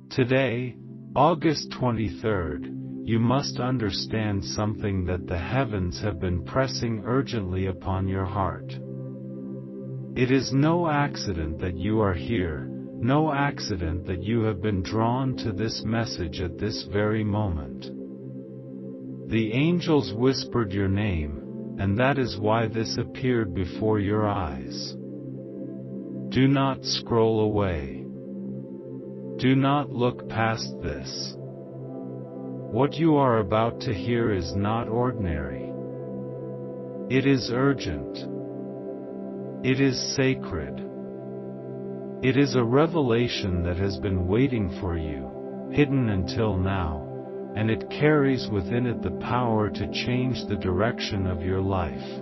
Today, August 23rd, you must understand something that the heavens have been pressing urgently upon your heart. It is no accident that you are here, no accident that you have been drawn to this message at this very moment. The angels whispered your name, and that is why this appeared before your eyes. Do not scroll away. Do not look past this. What you are about to hear is not ordinary. It is urgent. It is sacred. It is a revelation that has been waiting for you, hidden until now, and it carries within it the power to change the direction of your life.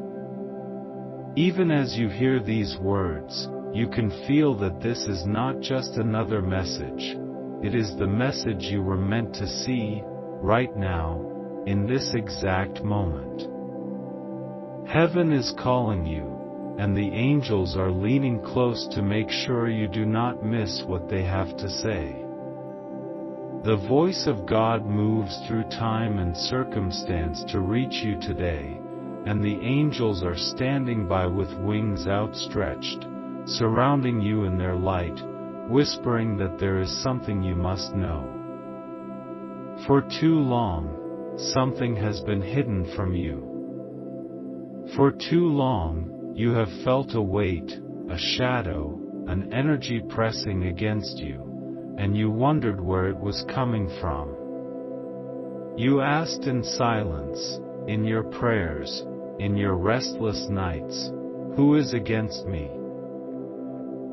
Even as you hear these words, you can feel that this is not just another message. It is the message you were meant to see, right now, in this exact moment. Heaven is calling you, and the angels are leaning close to make sure you do not miss what they have to say. The voice of God moves through time and circumstance to reach you today, and the angels are standing by with wings outstretched, surrounding you in their light, whispering that there is something you must know. For too long, something has been hidden from you. For too long, you have felt a weight, a shadow, an energy pressing against you, and you wondered where it was coming from. You asked in silence, in your prayers, in your restless nights, who is against me?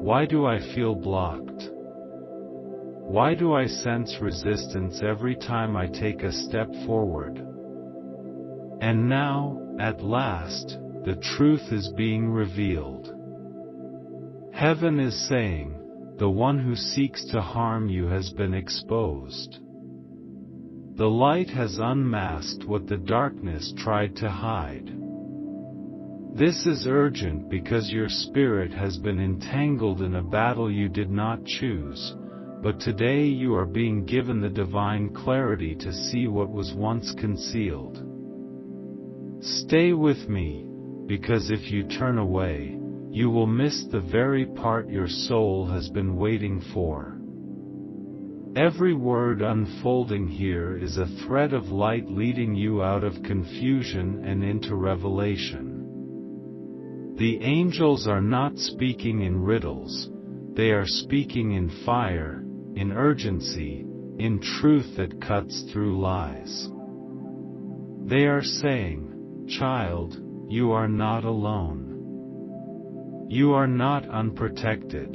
Why do I feel blocked? Why do I sense resistance every time I take a step forward? And now, at last, the truth is being revealed. Heaven is saying, the one who seeks to harm you has been exposed. The light has unmasked what the darkness tried to hide. This is urgent because your spirit has been entangled in a battle you did not choose, but today you are being given the divine clarity to see what was once concealed. Stay with me, because if you turn away, you will miss the very part your soul has been waiting for. Every word unfolding here is a thread of light leading you out of confusion and into revelation. The angels are not speaking in riddles, they are speaking in fire, in urgency, in truth that cuts through lies. They are saying, child, you are not alone. You are not unprotected.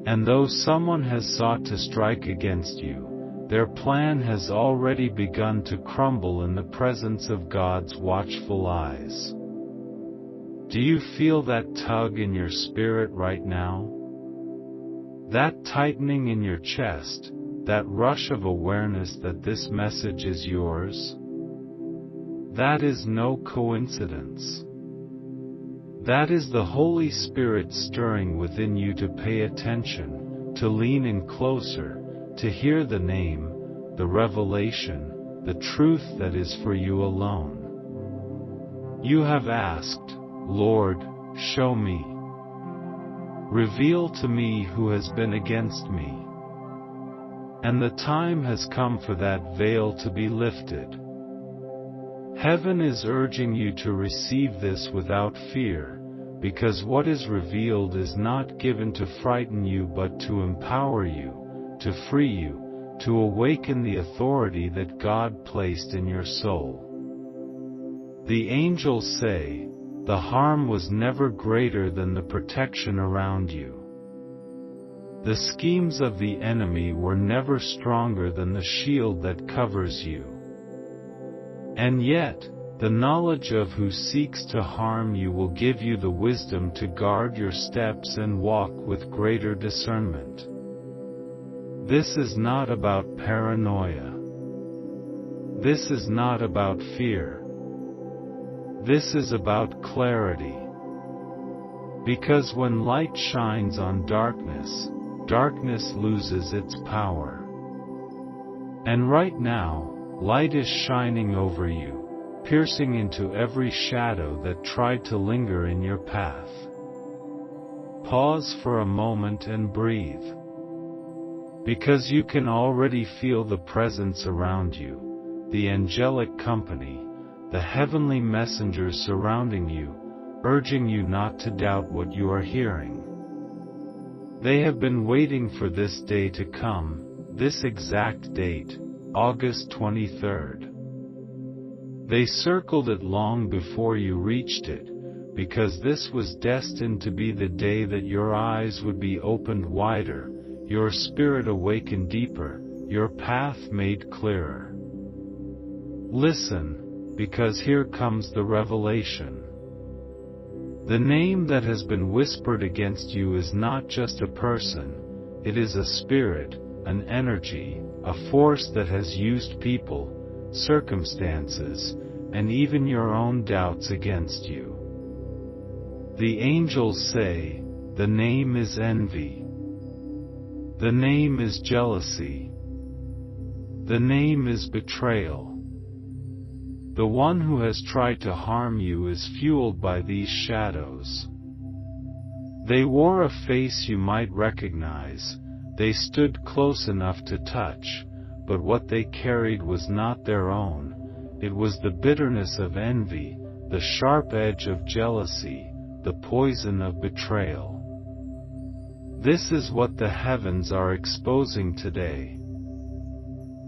And though someone has sought to strike against you, their plan has already begun to crumble in the presence of God's watchful eyes. Do you feel that tug in your spirit right now? That tightening in your chest, that rush of awareness that this message is yours? That is no coincidence. That is the Holy Spirit stirring within you to pay attention, to lean in closer, to hear the name, the revelation, the truth that is for you alone. You have asked, Lord, show me. Reveal to me who has been against me. And the time has come for that veil to be lifted. Heaven is urging you to receive this without fear, because what is revealed is not given to frighten you but to empower you, to free you, to awaken the authority that God placed in your soul. The angels say, the harm was never greater than the protection around you. The schemes of the enemy were never stronger than the shield that covers you. And yet, the knowledge of who seeks to harm you will give you the wisdom to guard your steps and walk with greater discernment. This is not about paranoia. This is not about fear. This is about clarity. Because when light shines on darkness, darkness loses its power. And right now, light is shining over you, piercing into every shadow that tried to linger in your path. Pause for a moment and breathe. Because you can already feel the presence around you, the angelic company, the heavenly messengers surrounding you, urging you not to doubt what you are hearing. They have been waiting for this day to come, this exact date, August 23rd. They circled it long before you reached it, because this was destined to be the day that your eyes would be opened wider, your spirit awakened deeper, your path made clearer. Listen, because here comes the revelation. The name that has been whispered against you is not just a person, it is a spirit, an energy, a force that has used people, circumstances, and even your own doubts against you. The angels say, the name is envy. The name is jealousy. The name is betrayal. The one who has tried to harm you is fueled by these shadows. They wore a face you might recognize, they stood close enough to touch, but what they carried was not their own, it was the bitterness of envy, the sharp edge of jealousy, the poison of betrayal. This is what the heavens are exposing today.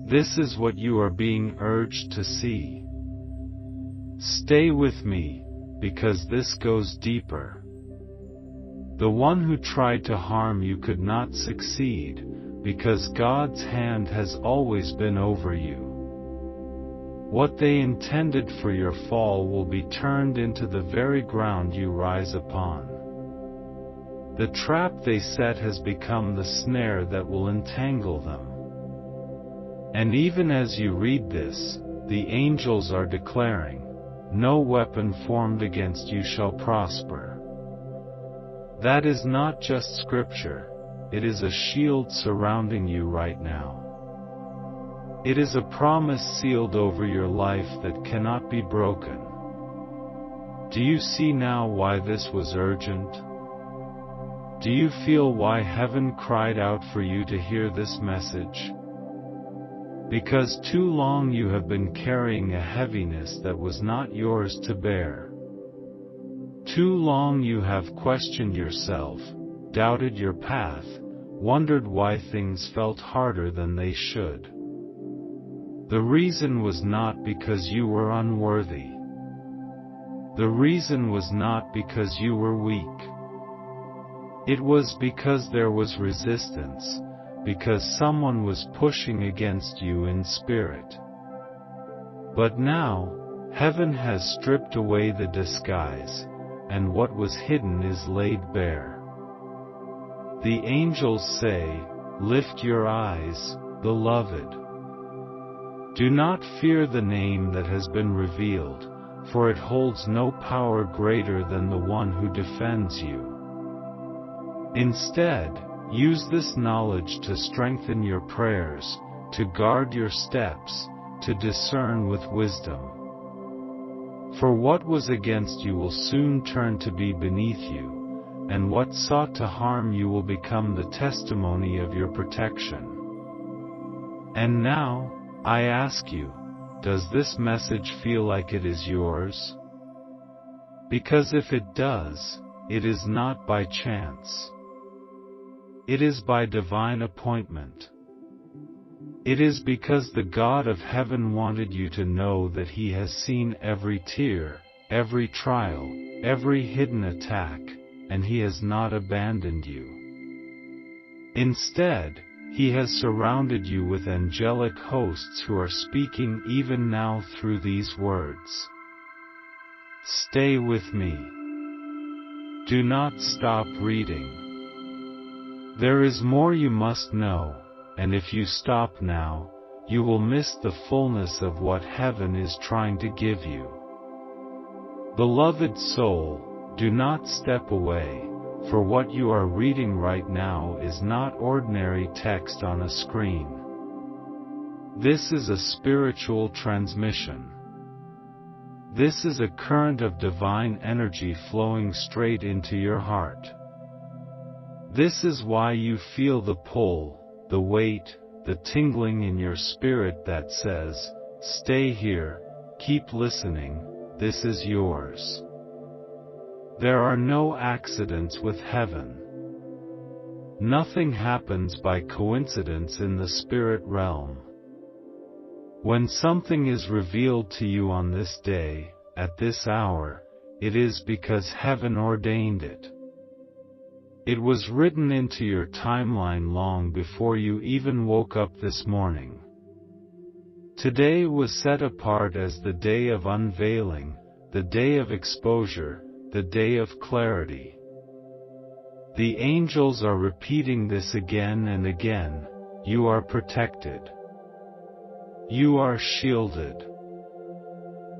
This is what you are being urged to see. Stay with me, because this goes deeper. The one who tried to harm you could not succeed, because God's hand has always been over you. What they intended for your fall will be turned into the very ground you rise upon. The trap they set has become the snare that will entangle them. And even as you read this, the angels are declaring, no weapon formed against you shall prosper. That is not just scripture, it is a shield surrounding you right now. It is a promise sealed over your life that cannot be broken. Do you see now why this was urgent? Do you feel why heaven cried out for you to hear this message? Because too long you have been carrying a heaviness that was not yours to bear. Too long you have questioned yourself, doubted your path, wondered why things felt harder than they should. The reason was not because you were unworthy. The reason was not because you were weak. It was because there was resistance, because someone was pushing against you in spirit. But now, heaven has stripped away the disguise, and what was hidden is laid bare. The angels say, lift your eyes, beloved. Do not fear the name that has been revealed, for it holds no power greater than the one who defends you. Instead, use this knowledge to strengthen your prayers, to guard your steps, to discern with wisdom. For what was against you will soon turn to be beneath you, and what sought to harm you will become the testimony of your protection. And now, I ask you, does this message feel like it is yours? Because if it does, it is not by chance. It is by divine appointment. It is because the God of heaven wanted you to know that He has seen every tear, every trial, every hidden attack, and He has not abandoned you. Instead, He has surrounded you with angelic hosts who are speaking even now through these words. Stay with me. Do not stop reading. There is more you must know, and if you stop now, you will miss the fullness of what heaven is trying to give you. Beloved soul, do not step away, for what you are reading right now is not ordinary text on a screen. This is a spiritual transmission. This is a current of divine energy flowing straight into your heart. This is why you feel the pull, the weight, the tingling in your spirit that says, "Stay here, keep listening, this is yours." There are no accidents with heaven. Nothing happens by coincidence in the spirit realm. When something is revealed to you on this day, at this hour, it is because heaven ordained it. It was written into your timeline long before you even woke up this morning. Today was set apart as the day of unveiling, the day of exposure, the day of clarity. The angels are repeating this again and again: you are protected. You are shielded.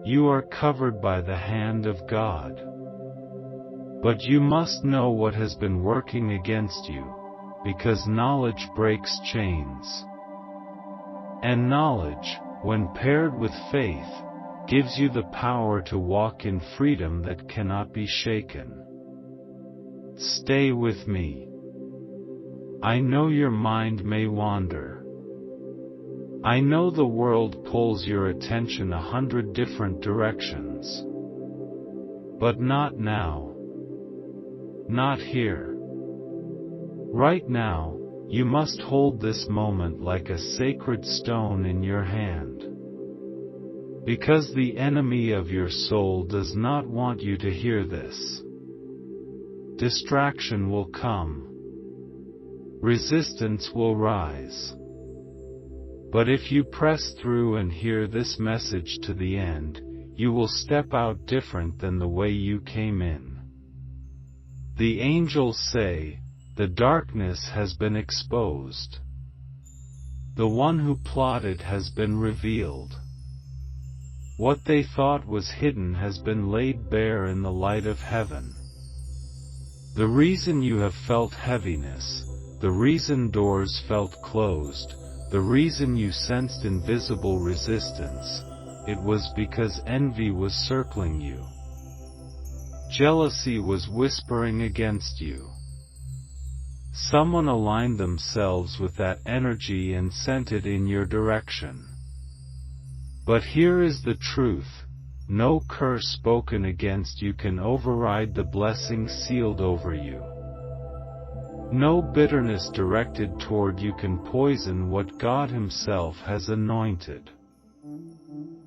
You are covered by the hand of God. But you must know what has been working against you, because knowledge breaks chains. And knowledge, when paired with faith, gives you the power to walk in freedom that cannot be shaken. Stay with me. I know your mind may wander. I know the world pulls your attention 100 different directions. But not now. Not here. Right now, you must hold this moment like a sacred stone in your hand. Because the enemy of your soul does not want you to hear this. Distraction will come. Resistance will rise. But if you press through and hear this message to the end, you will step out different than the way you came in. The angels say, the darkness has been exposed. The one who plotted has been revealed. What they thought was hidden has been laid bare in the light of heaven. The reason you have felt heaviness, the reason doors felt closed, the reason you sensed invisible resistance, it was because envy was circling you. Jealousy was whispering against you. Someone aligned themselves with that energy and sent it in your direction. But here is the truth: no curse spoken against you can override the blessing sealed over you. No bitterness directed toward you can poison what God Himself has anointed.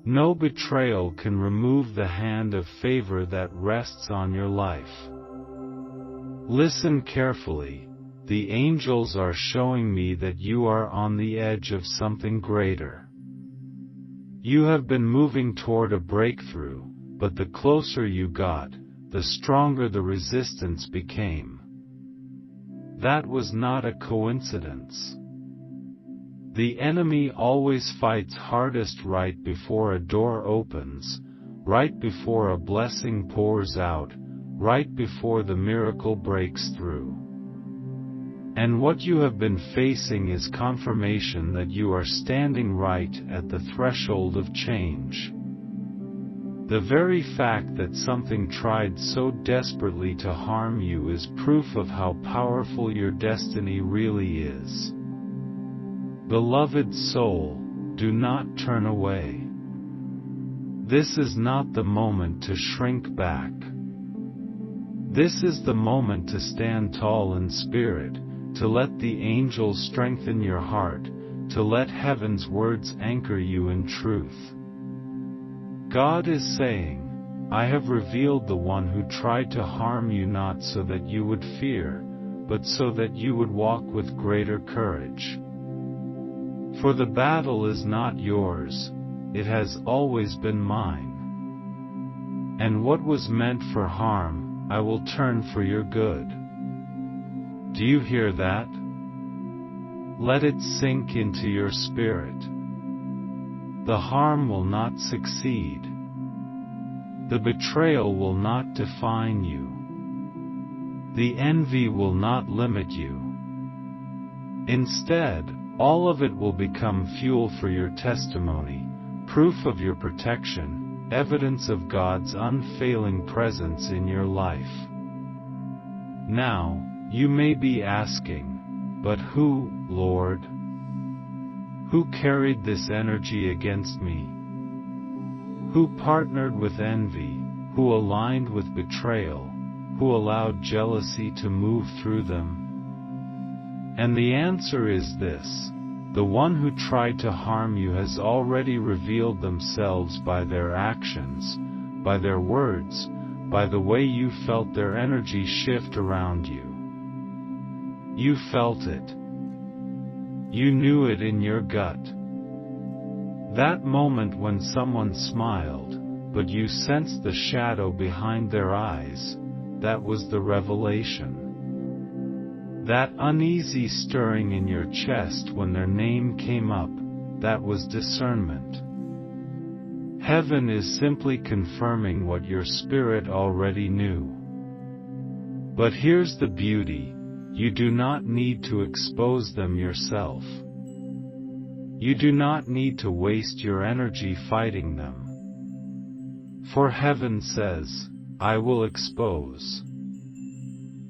No betrayal can remove the hand of favor that rests on your life. Listen carefully. The angels are showing me that you are on the edge of something greater. You have been moving toward a breakthrough, but the closer you got, the stronger the resistance became. That was not a coincidence. The enemy always fights hardest right before a door opens, right before a blessing pours out, right before the miracle breaks through. And what you have been facing is confirmation that you are standing right at the threshold of change. The very fact that something tried so desperately to harm you is proof of how powerful your destiny really is. Beloved soul, do not turn away. This is not the moment to shrink back. This is the moment to stand tall in spirit, to let the angels strengthen your heart, to let heaven's words anchor you in truth. God is saying, I have revealed the one who tried to harm you not so that you would fear, but so that you would walk with greater courage. For the battle is not yours, it has always been mine. And what was meant for harm, I will turn for your good. Do you hear that? Let it sink into your spirit. The harm will not succeed. The betrayal will not define you. The envy will not limit you. Instead, all of it will become fuel for your testimony, proof of your protection, evidence of God's unfailing presence in your life. Now, you may be asking, but who, Lord? Who carried this energy against me? Who partnered with envy? Who aligned with betrayal? Who allowed jealousy to move through them? And the answer is this: the one who tried to harm you has already revealed themselves by their actions, by their words, by the way you felt their energy shift around you. You felt it. You knew it in your gut. That moment when someone smiled, but you sensed the shadow behind their eyes, that was the revelation. That uneasy stirring in your chest when their name came up, that was discernment. Heaven is simply confirming what your spirit already knew. But here's the beauty: you do not need to expose them yourself. You do not need to waste your energy fighting them. For heaven says, I will expose.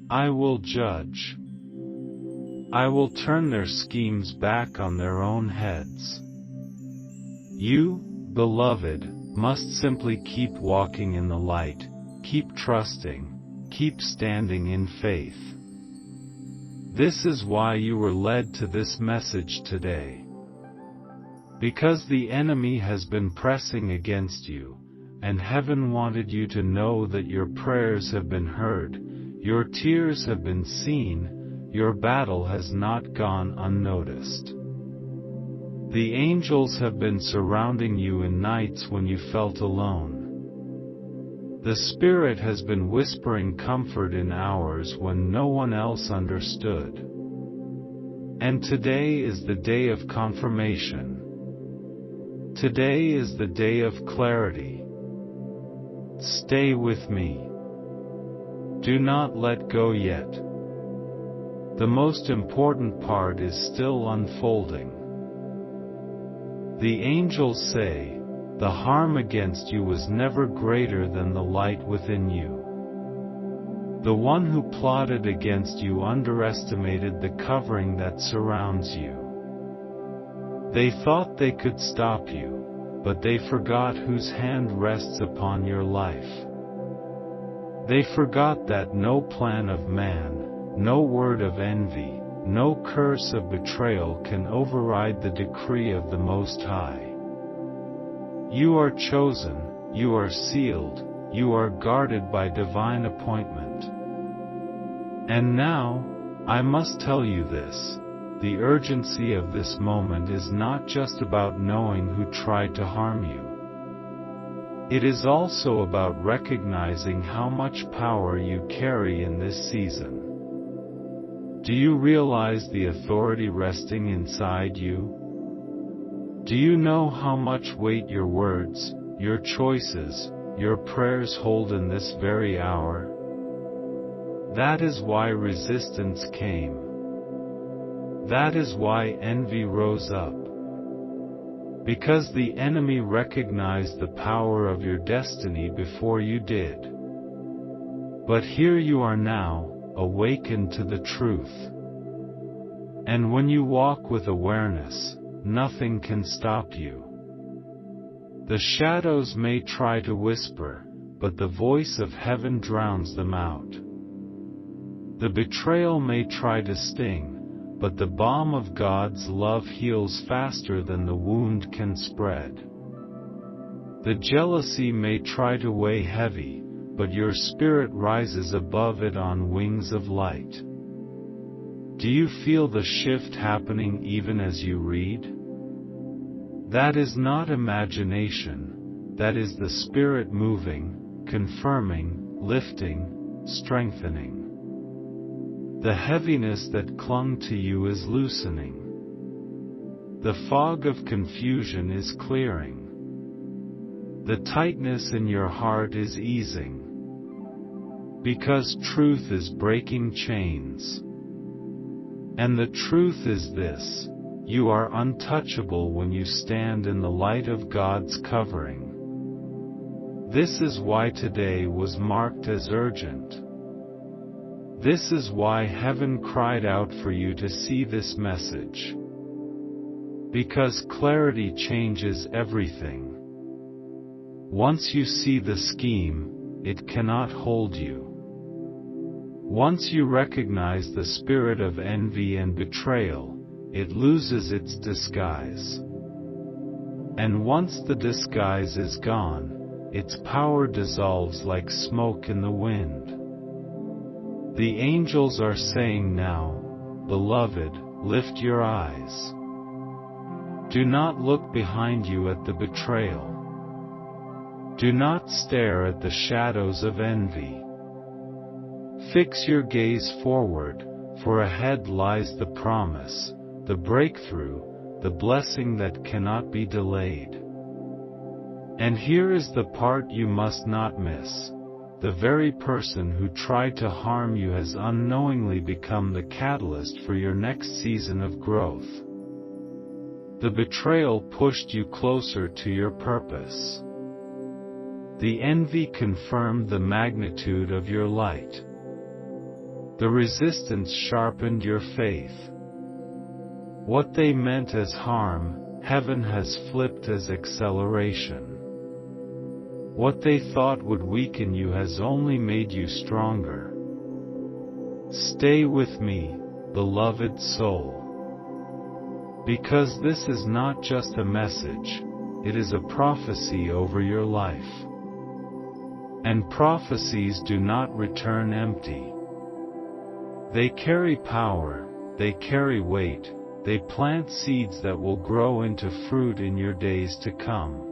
I will judge. I will turn their schemes back on their own heads. You, beloved, must simply keep walking in the light, keep trusting, keep standing in faith. This is why you were led to this message today. Because the enemy has been pressing against you, and heaven wanted you to know that your prayers have been heard, your tears have been seen, your battle has not gone unnoticed. The angels have been surrounding you in nights when you felt alone. The Spirit has been whispering comfort in hours when no one else understood. And today is the day of confirmation. Today is the day of clarity. Stay with me. Do not let go yet. The most important part is still unfolding. The angels say, the harm against you was never greater than the light within you. The one who plotted against you underestimated the covering that surrounds you. They thought they could stop you, but they forgot whose hand rests upon your life. They forgot that no plan of man, no word of envy, no curse of betrayal can override the decree of the Most High. You are chosen, you are sealed, you are guarded by divine appointment. And now, I must tell you this: the urgency of this moment is not just about knowing who tried to harm you. It is also about recognizing how much power you carry in this season. Do you realize the authority resting inside you? Do you know how much weight your words, your choices, your prayers hold in this very hour? That is why resistance came. That is why envy rose up. Because the enemy recognized the power of your destiny before you did. But here you are now, awakened to the truth. And when you walk with awareness, nothing can stop you. The shadows may try to whisper, but the voice of heaven drowns them out. The betrayal may try to sting, but the balm of God's love heals faster than the wound can spread. The jealousy may try to weigh heavy, but your spirit rises above it on wings of light. Do you feel the shift happening even as you read? That is not imagination, that is the Spirit moving, confirming, lifting, strengthening. The heaviness that clung to you is loosening. The fog of confusion is clearing. The tightness in your heart is easing. Because truth is breaking chains. And the truth is this: you are untouchable when you stand in the light of God's covering. This is why today was marked as urgent. This is why heaven cried out for you to see this message. Because clarity changes everything. Once you see the scheme, it cannot hold you. Once you recognize the spirit of envy and betrayal, it loses its disguise. And once the disguise is gone, its power dissolves like smoke in the wind. The angels are saying now, beloved, lift your eyes. Do not look behind you at the betrayal. Do not stare at the shadows of envy. Fix your gaze forward, for ahead lies the promise, the breakthrough, the blessing that cannot be delayed. And here is the part you must not miss. The very person who tried to harm you has unknowingly become the catalyst for your next season of growth. The betrayal pushed you closer to your purpose. The envy confirmed the magnitude of your light. The resistance sharpened your faith. What they meant as harm, heaven has flipped as acceleration. What they thought would weaken you has only made you stronger. Stay with me, beloved soul. Because this is not just a message, it is a prophecy over your life. And prophecies do not return empty. They carry power, they carry weight, they plant seeds that will grow into fruit in your days to come.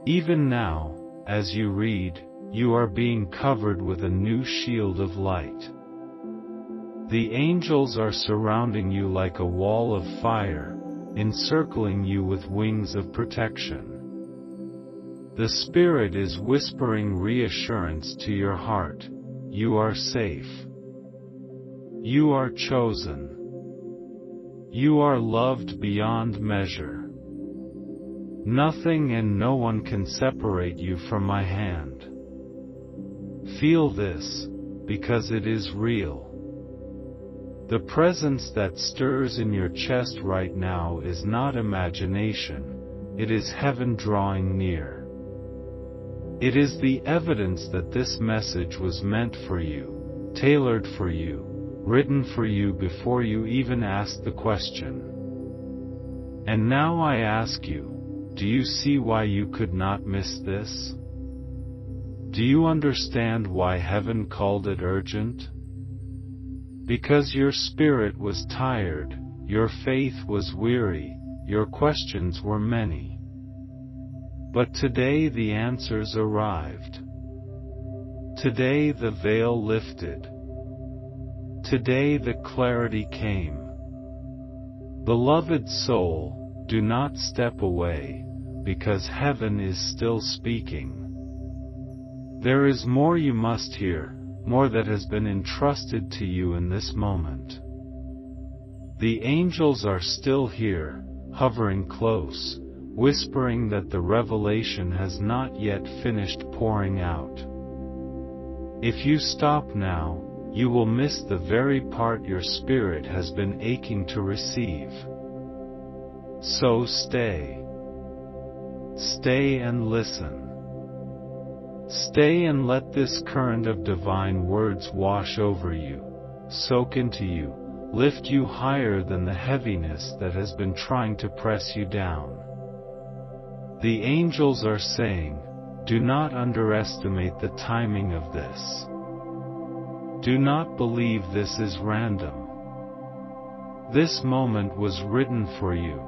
Even now, as you read, you are being covered with a new shield of light. The angels are surrounding you like a wall of fire, encircling you with wings of protection. The Spirit is whispering reassurance to your heart: you are safe. You are chosen. You are loved beyond measure. Nothing and no one can separate you from my hand. Feel this, because it is real. The presence that stirs in your chest right now is not imagination, it is heaven drawing near. It is the evidence that this message was meant for you, tailored for you, written for you before you even asked the question. And now I ask you, do you see why you could not miss this? Do you understand why heaven called it urgent? Because your spirit was tired, your faith was weary, your questions were many. But today the answers arrived. Today the veil lifted. Today the clarity came. Beloved soul, do not step away, because heaven is still speaking. There is more you must hear, more that has been entrusted to you in this moment. The angels are still here, hovering close, whispering that the revelation has not yet finished pouring out. If you stop now, you will miss the very part your spirit has been aching to receive. So stay. Stay and listen. Stay and let this current of divine words wash over you, soak into you, lift you higher than the heaviness that has been trying to press you down. The angels are saying, do not underestimate the timing of this. Do not believe this is random. This moment was written for you.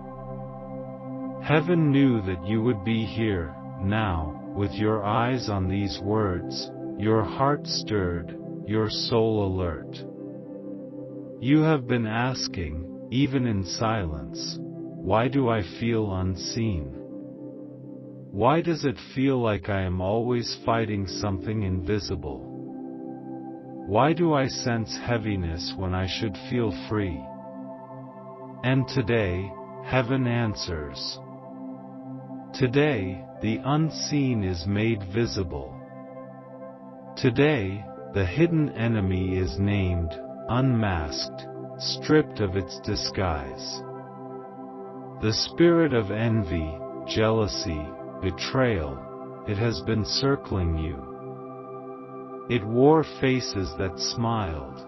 Heaven knew that you would be here, now, with your eyes on these words, your heart stirred, your soul alert. You have been asking, even in silence, why do I feel unseen? Why does it feel like I am always fighting something invisible? Why do I sense heaviness when I should feel free? And today, heaven answers. Today, the unseen is made visible. Today, the hidden enemy is named, unmasked, stripped of its disguise. The spirit of envy, jealousy, betrayal, it has been circling you. It wore faces that smiled.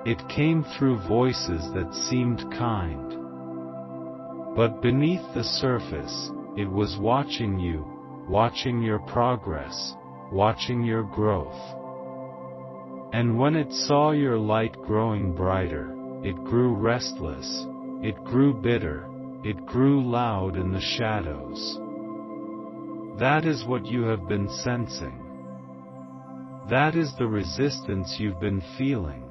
It came through voices that seemed kind. But beneath the surface, it was watching you, watching your progress, watching your growth. And when it saw your light growing brighter, it grew restless, it grew bitter, it grew loud in the shadows. That is what you have been sensing. That is the resistance you've been feeling.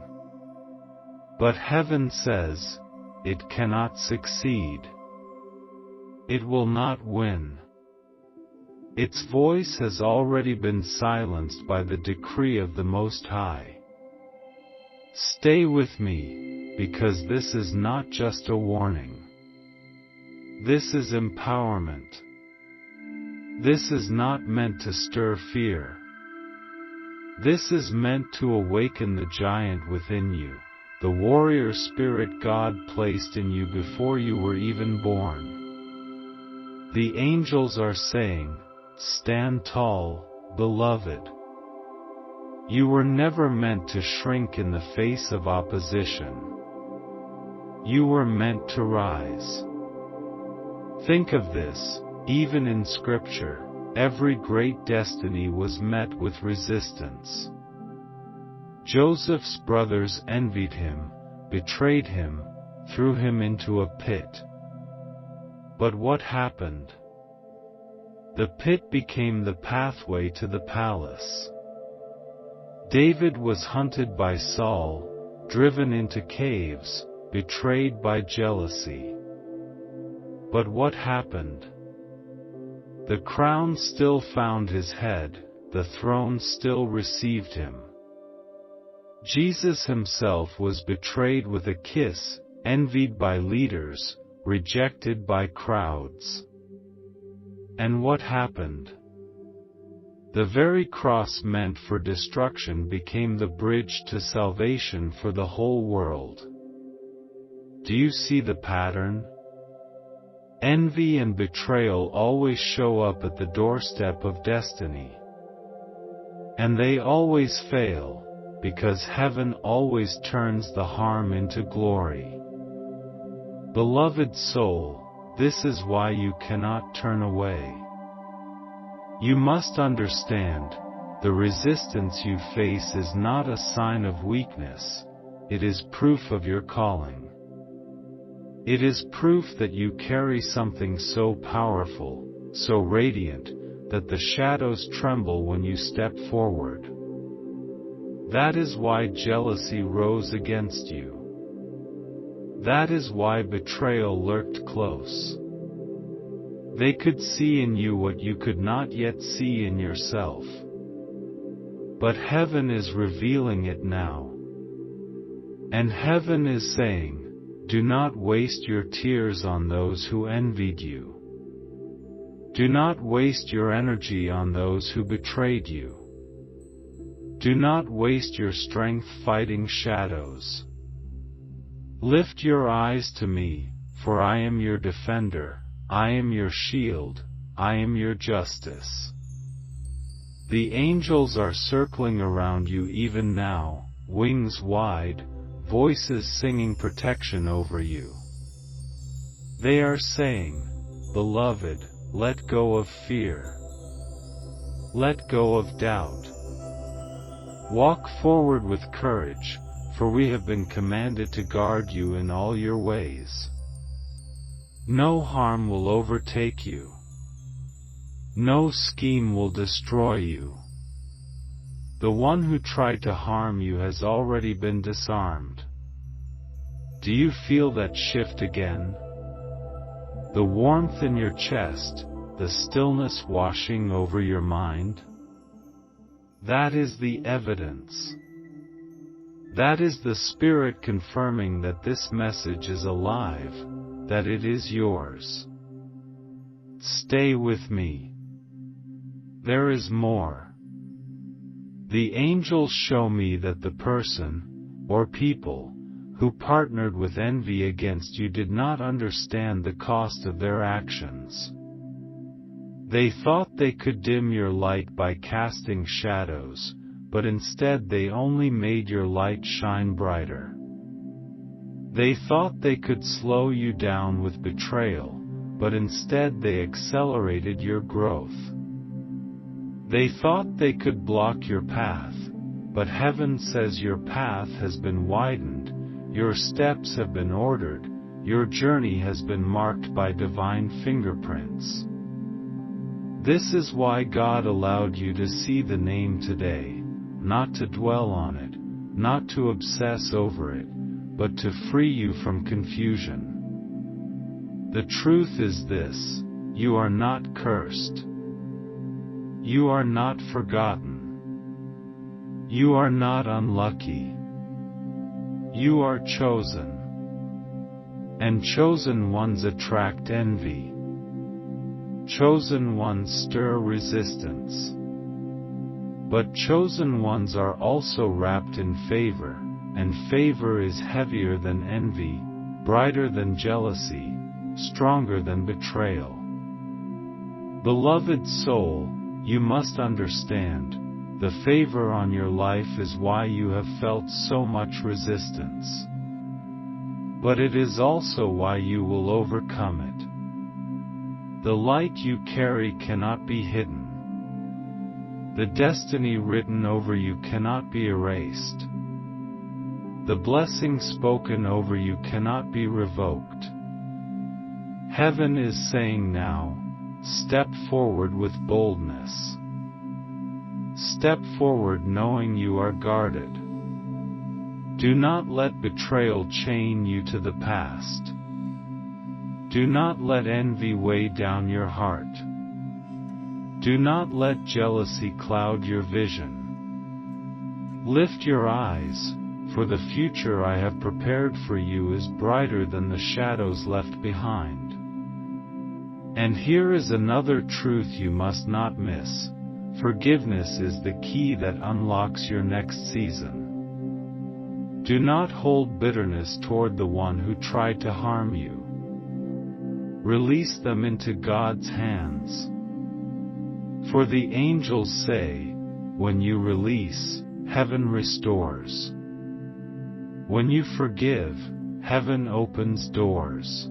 But heaven says, it cannot succeed. It will not win. Its voice has already been silenced by the decree of the Most High. Stay with me, because this is not just a warning. This is empowerment. This is not meant to stir fear. This is meant to awaken the giant within you, the warrior spirit God placed in you before you were even born. The angels are saying, stand tall, beloved. You were never meant to shrink in the face of opposition. You were meant to rise. Think of this, even in Scripture, every great destiny was met with resistance. Joseph's brothers envied him, betrayed him, threw him into a pit. But what happened? The pit became the pathway to the palace. David was hunted by Saul, driven into caves, betrayed by jealousy. But what happened? The crown still found his head, the throne still received him. Jesus himself was betrayed with a kiss, envied by leaders, rejected by crowds. And what happened? The very cross meant for destruction became the bridge to salvation for the whole world. Do you see the pattern? Envy and betrayal always show up at the doorstep of destiny. And they always fail, because heaven always turns the harm into glory. Beloved soul, this is why you cannot turn away. You must understand, the resistance you face is not a sign of weakness, it is proof of your calling. It is proof that you carry something so powerful, so radiant, that the shadows tremble when you step forward. That is why jealousy rose against you. That is why betrayal lurked close. They could see in you what you could not yet see in yourself. But heaven is revealing it now. And heaven is saying, do not waste your tears on those who envied you. Do not waste your energy on those who betrayed you. Do not waste your strength fighting shadows. Lift your eyes to me, for I am your defender, I am your shield, I am your justice. The angels are circling around you even now, wings wide, voices singing protection over you. They are saying, beloved, let go of fear. Let go of doubt. Walk forward with courage, for we have been commanded to guard you in all your ways. No harm will overtake you. No scheme will destroy you. The one who tried to harm you has already been disarmed. Do you feel that shift again? The warmth in your chest, the stillness washing over your mind? That is the evidence. That is the Spirit confirming that this message is alive, that it is yours. Stay with me. There is more. The angels show me that the person, or people, who partnered with envy against you did not understand the cost of their actions. They thought they could dim your light by casting shadows, but instead they only made your light shine brighter. They thought they could slow you down with betrayal, but instead they accelerated your growth. They thought they could block your path, but heaven says your path has been widened, your steps have been ordered, your journey has been marked by divine fingerprints. This is why God allowed you to see the name today, not to dwell on it, not to obsess over it, but to free you from confusion. The truth is this: you are not cursed. You are not forgotten. You are not unlucky. You are chosen. And chosen ones attract envy. Chosen ones stir resistance. But chosen ones are also wrapped in favor, and favor is heavier than envy, brighter than jealousy, stronger than betrayal. Beloved soul, you must understand, the favor on your life is why you have felt so much resistance. But it is also why you will overcome it. The light you carry cannot be hidden. The destiny written over you cannot be erased. The blessing spoken over you cannot be revoked. Heaven is saying now, step forward with boldness. Step forward knowing you are guarded. Do not let betrayal chain you to the past. Do not let envy weigh down your heart. Do not let jealousy cloud your vision. Lift your eyes, for the future I have prepared for you is brighter than the shadows left behind. And here is another truth you must not miss: forgiveness is the key that unlocks your next season. Do not hold bitterness toward the one who tried to harm you. Release them into God's hands. For the angels say, when you release, heaven restores. When you forgive, heaven opens doors.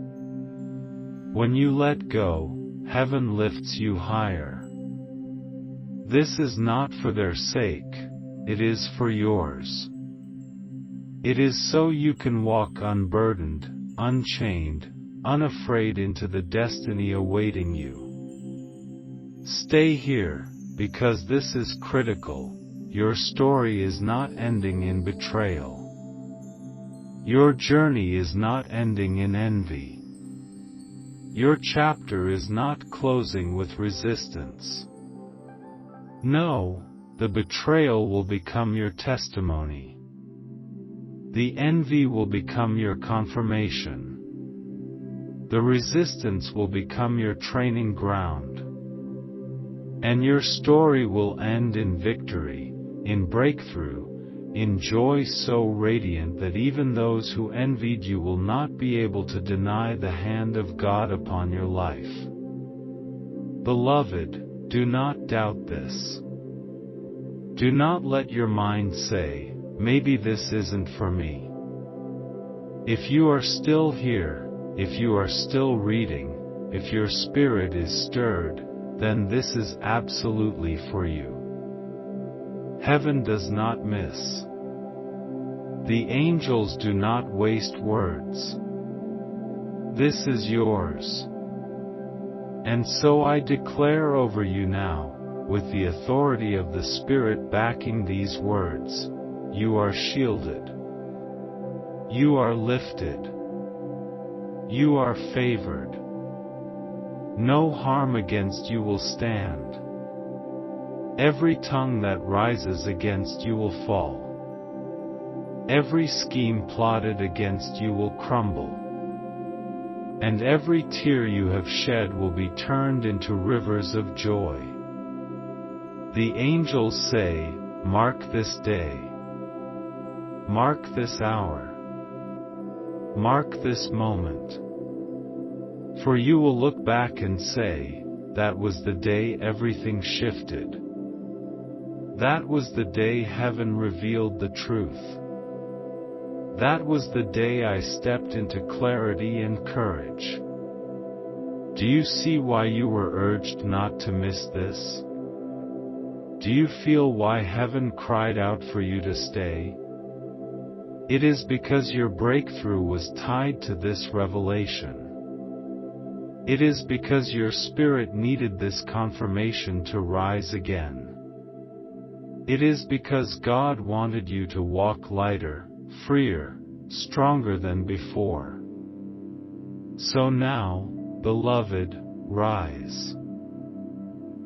When you let go, heaven lifts you higher. This is not for their sake, it is for yours. It is so you can walk unburdened, unchained, unafraid into the destiny awaiting you. Stay here, because this is critical. Your story is not ending in betrayal. Your journey is not ending in envy. Your chapter is not closing with resistance. No, the betrayal will become your testimony. The envy will become your confirmation. The resistance will become your training ground. And your story will end in victory, in breakthrough, in joy so radiant that even those who envied you will not be able to deny the hand of God upon your life. Beloved, do not doubt this. Do not let your mind say, maybe this isn't for me. If you are still here, if you are still reading, if your spirit is stirred, then this is absolutely for you. Heaven does not miss. The angels do not waste words. This is yours. And so I declare over you now, with the authority of the Spirit backing these words, you are shielded. You are lifted. You are favored. No harm against you will stand. Every tongue that rises against you will fall. Every scheme plotted against you will crumble, and every tear you have shed will be turned into rivers of joy. The angels say, "Mark this day. Mark this hour. Mark this moment. For you will look back and say, that was the day everything shifted. That was the day heaven revealed the truth. That was the day I stepped into clarity and courage." Do you see why you were urged not to miss this? Do you feel why heaven cried out for you to stay? It is because your breakthrough was tied to this revelation. It is because your spirit needed this confirmation to rise again. It is because God wanted you to walk lighter, freer, stronger than before. So now, beloved, rise.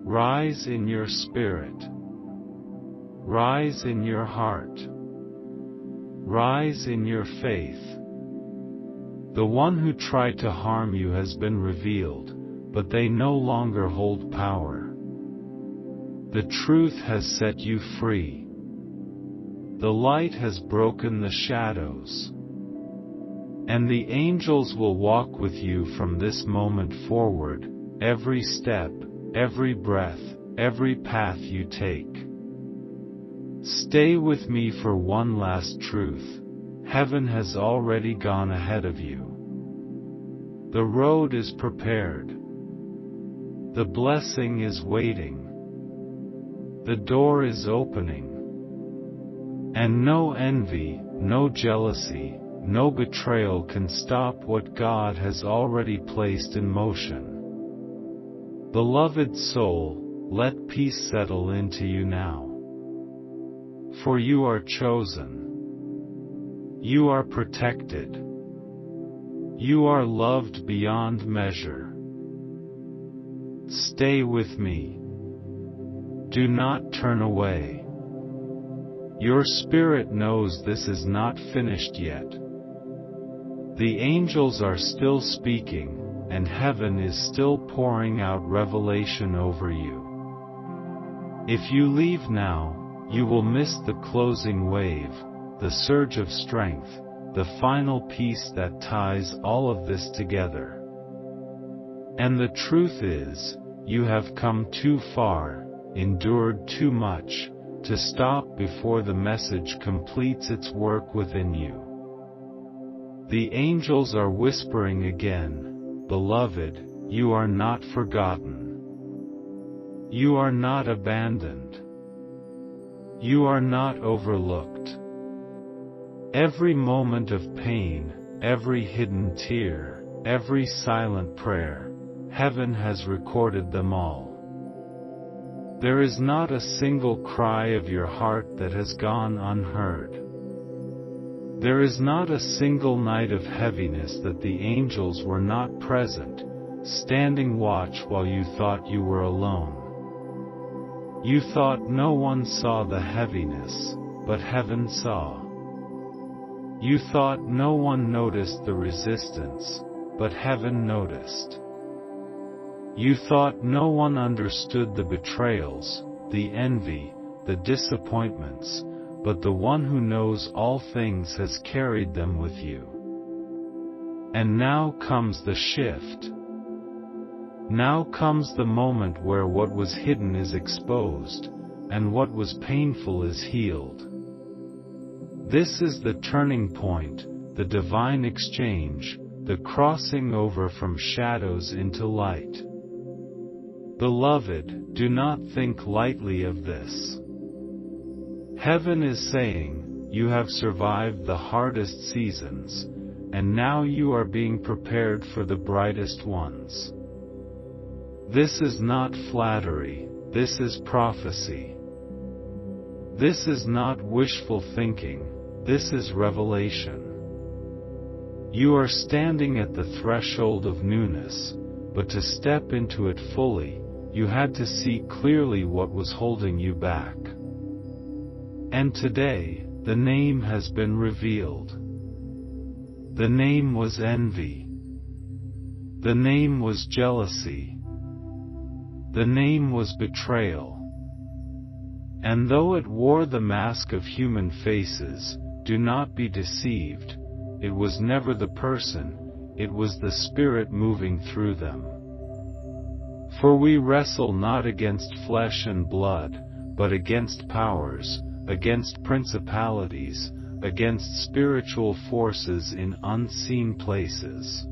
Rise in your spirit. Rise in your heart. Rise in your faith. The one who tried to harm you has been revealed, but they no longer hold power. The truth has set you free. The light has broken the shadows. And the angels will walk with you from this moment forward, every step, every breath, every path you take. Stay with me for one last truth. Heaven has already gone ahead of you. The road is prepared. The blessing is waiting. The door is opening. And no envy, no jealousy, no betrayal can stop what God has already placed in motion. Beloved soul, let peace settle into you now. For you are chosen. You are protected. You are loved beyond measure. Stay with me. Do not turn away. Your spirit knows this is not finished yet. The angels are still speaking, and heaven is still pouring out revelation over you. If you leave now, you will miss the closing wave, the surge of strength, the final piece that ties all of this together. And the truth is, you have come too far, endured too much, to stop before the message completes its work within you. The angels are whispering again, "Beloved, you are not forgotten. You are not abandoned. You are not overlooked." Every moment of pain, every hidden tear, every silent prayer, heaven has recorded them all. There is not a single cry of your heart that has gone unheard. There is not a single night of heaviness that the angels were not present, standing watch while you thought you were alone. You thought no one saw the heaviness, but heaven saw. You thought no one noticed the resistance, but heaven noticed. You thought no one understood the betrayals, the envy, the disappointments, but the one who knows all things has carried them with you. And now comes the shift. Now comes the moment where what was hidden is exposed, and what was painful is healed. This is the turning point, the divine exchange, the crossing over from shadows into light. Beloved, do not think lightly of this. Heaven is saying, you have survived the hardest seasons, and now you are being prepared for the brightest ones. This is not flattery, this is prophecy. This is not wishful thinking, this is revelation. You are standing at the threshold of newness, but to step into it fully, you had to see clearly what was holding you back. And today, the name has been revealed. The name was envy. The name was jealousy. The name was betrayal. And though it wore the mask of human faces, do not be deceived, it was never the person, it was the Spirit moving through them. For we wrestle not against flesh and blood, but against powers, against principalities, against spiritual forces in unseen places.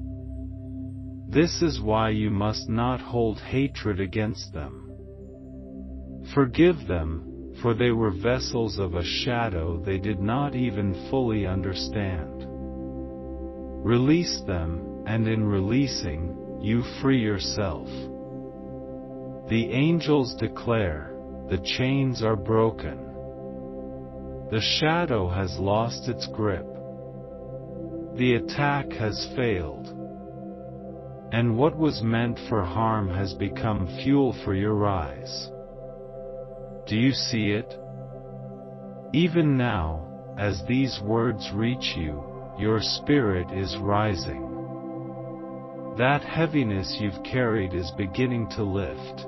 This is why you must not hold hatred against them. Forgive them, for they were vessels of a shadow they did not even fully understand. Release them, and in releasing, you free yourself. The angels declare, the chains are broken. The shadow has lost its grip. The attack has failed. And what was meant for harm has become fuel for your rise. Do you see it? Even now, as these words reach you, your spirit is rising. That heaviness you've carried is beginning to lift.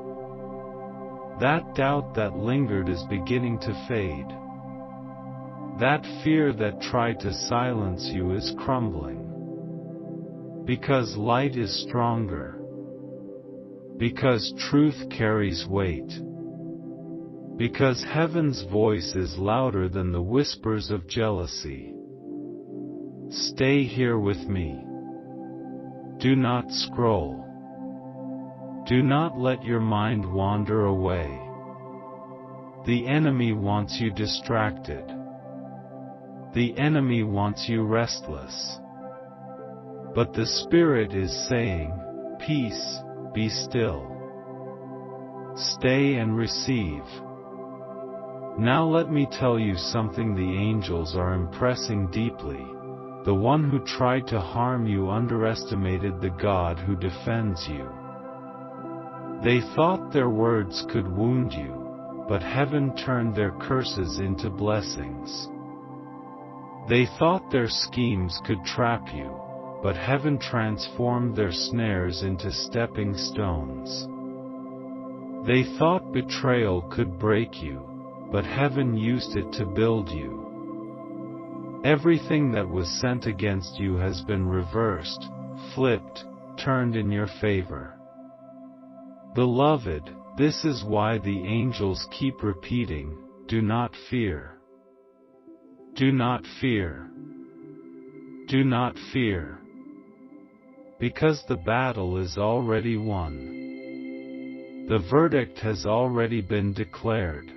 That doubt that lingered is beginning to fade. That fear that tried to silence you is crumbling. Because light is stronger. Because truth carries weight. Because heaven's voice is louder than the whispers of jealousy. Stay here with me. Do not scroll. Do not let your mind wander away. The enemy wants you distracted. The enemy wants you restless. But the Spirit is saying, peace, be still. Stay and receive. Now let me tell you something the angels are impressing deeply. The one who tried to harm you underestimated the God who defends you. They thought their words could wound you, but heaven turned their curses into blessings. They thought their schemes could trap you, but heaven transformed their snares into stepping stones. They thought betrayal could break you, but heaven used it to build you. Everything that was sent against you has been reversed, flipped, turned in your favor. Beloved, this is why the angels keep repeating, do not fear. Do not fear. Do not fear. Because the battle is already won. The verdict has already been declared.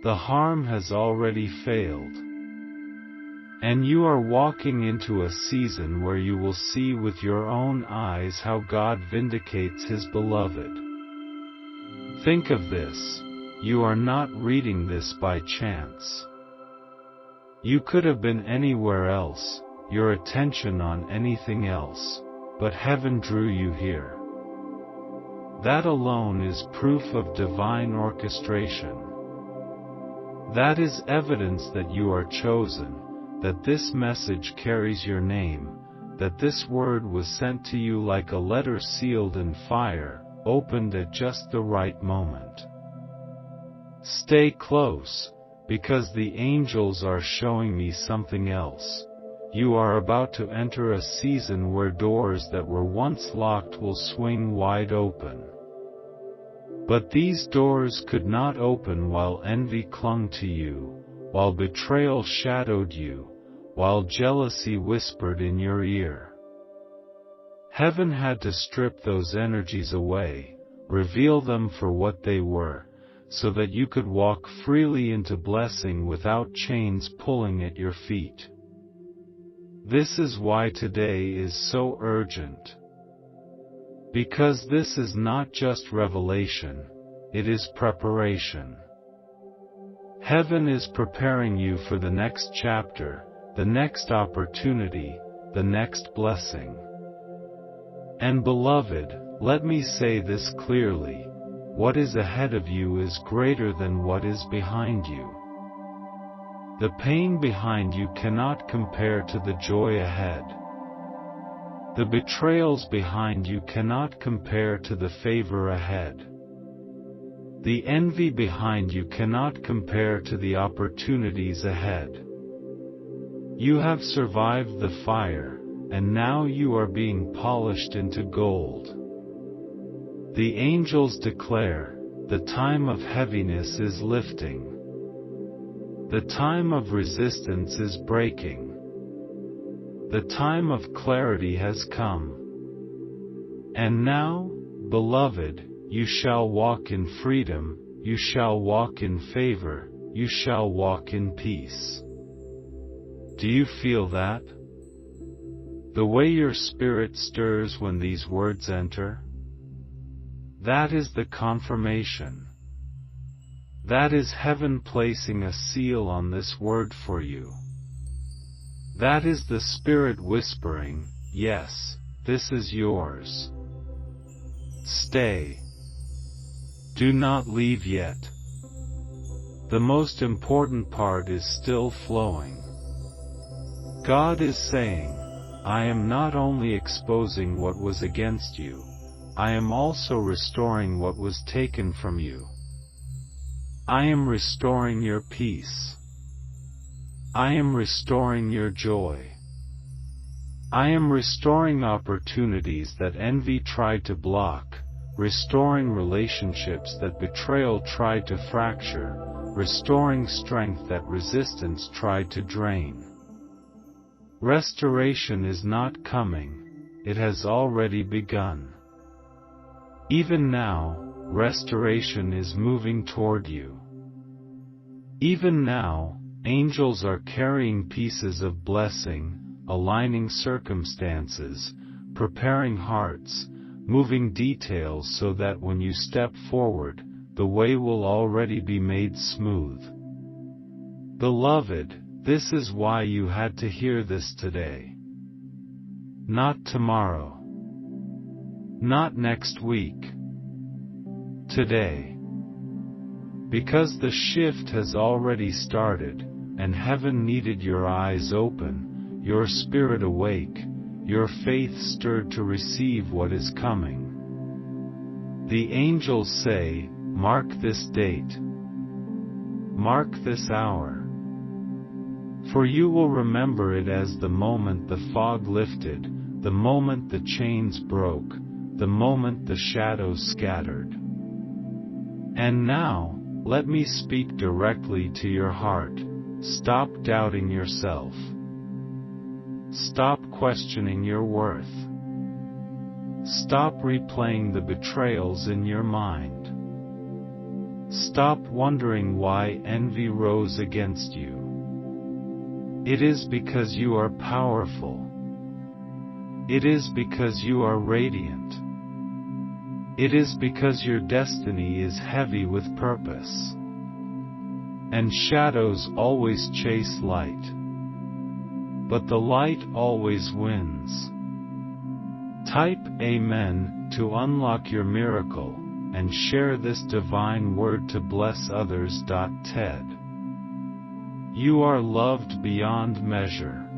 The harm has already failed. And you are walking into a season where you will see with your own eyes how God vindicates His beloved. Think of this, you are not reading this by chance. You could have been anywhere else, your attention on anything else, but heaven drew you here. That alone is proof of divine orchestration. That is evidence that you are chosen, that this message carries your name, that this word was sent to you like a letter sealed in fire, opened at just the right moment. Stay close, because the angels are showing me something else. You are about to enter a season where doors that were once locked will swing wide open. But these doors could not open while envy clung to you, while betrayal shadowed you, while jealousy whispered in your ear. Heaven had to strip those energies away, reveal them for what they were, so that you could walk freely into blessing without chains pulling at your feet. This is why today is so urgent. Because this is not just revelation, it is preparation. Heaven is preparing you for the next chapter, the next opportunity, the next blessing. And beloved, let me say this clearly, what is ahead of you is greater than what is behind you. The pain behind you cannot compare to the joy ahead. The betrayals behind you cannot compare to the favor ahead. The envy behind you cannot compare to the opportunities ahead. You have survived the fire, and now you are being polished into gold. The angels declare, the time of heaviness is lifting. The time of resistance is breaking. The time of clarity has come. And now, beloved, you shall walk in freedom, you shall walk in favor, you shall walk in peace. Do you feel that? The way your spirit stirs when these words enter? That is the confirmation. That is heaven placing a seal on this word for you. That is the Spirit whispering, yes, this is yours. Stay. Do not leave yet. The most important part is still flowing. God is saying, I am not only exposing what was against you, I am also restoring what was taken from you. I am restoring your peace. I am restoring your joy. I am restoring opportunities that envy tried to block, restoring relationships that betrayal tried to fracture, restoring strength that resistance tried to drain. Restoration is not coming, it has already begun. Even now, restoration is moving toward you. Even now, angels are carrying pieces of blessing, aligning circumstances, preparing hearts, moving details so that when you step forward, the way will already be made smooth. Beloved, this is why you had to hear this today. Not tomorrow. Not next week. Today. Because the shift has already started, and heaven needed your eyes open, your spirit awake, your faith stirred to receive what is coming. The angels say, mark this date. Mark this hour. For you will remember it as the moment the fog lifted, the moment the chains broke, the moment the shadows scattered. And now, let me speak directly to your heart. Stop doubting yourself. Stop questioning your worth. Stop replaying the betrayals in your mind. Stop wondering why envy rose against you. It is because you are powerful. It is because you are radiant. It is because your destiny is heavy with purpose. And shadows always chase light. But the light always wins. Type Amen to unlock your miracle, and share this divine word to bless others. Ted. You are loved beyond measure.